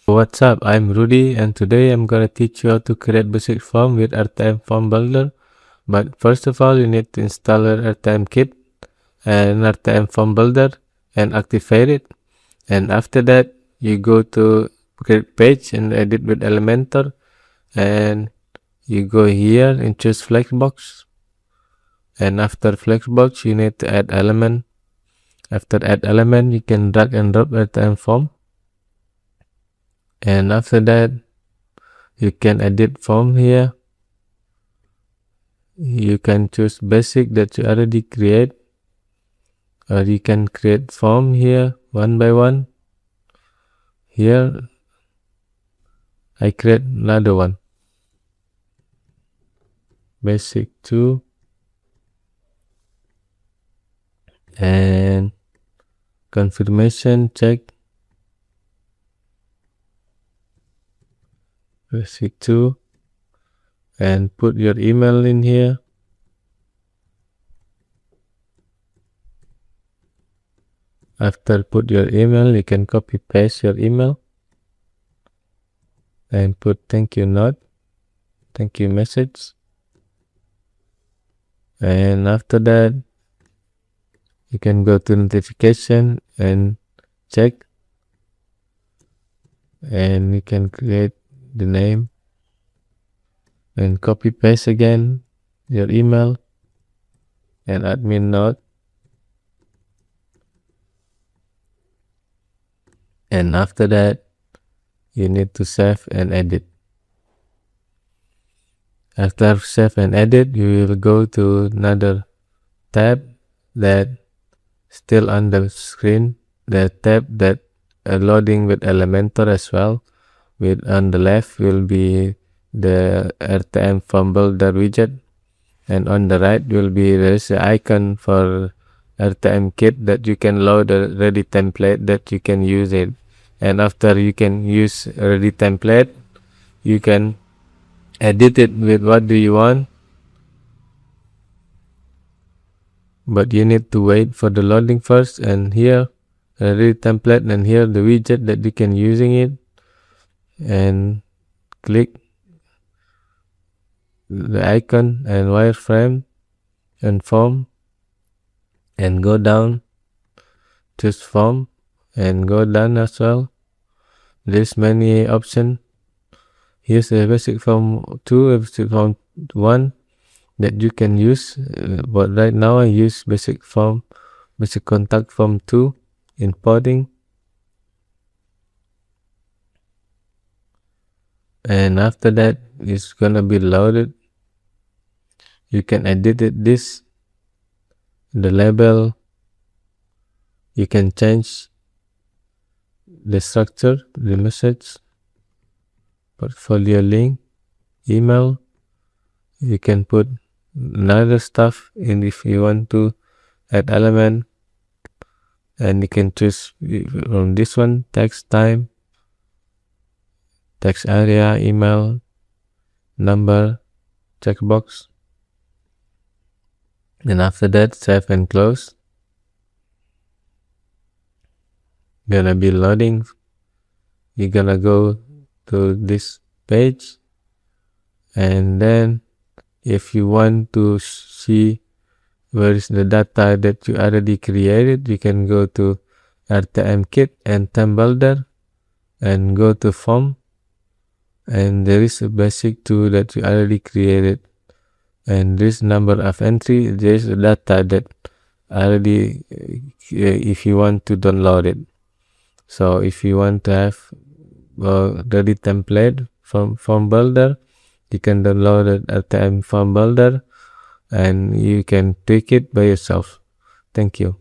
What's up, I'm Rudy, and today I'm gonna teach you how to create basic form with RTM Form Builder. But first of all, you need to install RTMKit and RTM Form Builder and activate it. And after that, you go to create page and edit with Elementor, and you go here and choose Flexbox. And after Flexbox, you need to add element. After add element, you can drag and drop RTM form. And after that, you can edit form here. You can choose basic that you already create, or you can create form here one by one. Here I create another one, basic 2, and confirmation check basic 2, and put your email in here. After put your email, you can copy paste your email and put thank you note, thank you message. And after that, you can go to notification and check, and you can create the name and copy paste again your email and admin note. And after that, you need to save and edit. After save and edit, you will go to another tab that still on the screen, the tab that loading with Elementor as well. With on the left will be the RTM Form Builder widget, and on the right will be there's an icon for RTMKit that you can load a ready template that you can use it. And after you can use a ready template, you can edit it with what do you want, but you need to wait for the loading first. And here a ready template, and here the widget that you can using it, and click the icon and wireframe and form, and go down, choose form and go down as well. There's many options. Here's a basic form 2, a basic form 1 that you can use, but right now I use basic contact form 2, importing. And after that, it's gonna be loaded. You can edit it, the label. You can change the structure, the message, portfolio link, email. You can put another stuff in if you want to add element, and you can choose from this one: text, time, text area, email, number, checkbox. And after that, save and close. Gonna be loading. You're gonna go to this page, and then if you want to see where is the data that you already created, you can go to RTMKit and Form Builder and go to form, and there is a basic 2 that you already created, and this number of entry, there is the data that already if you want to download it. So if you want to have a ready template from Form Builder, you can download it at RTM Form Builder, and you can tweak it by yourself. Thank you.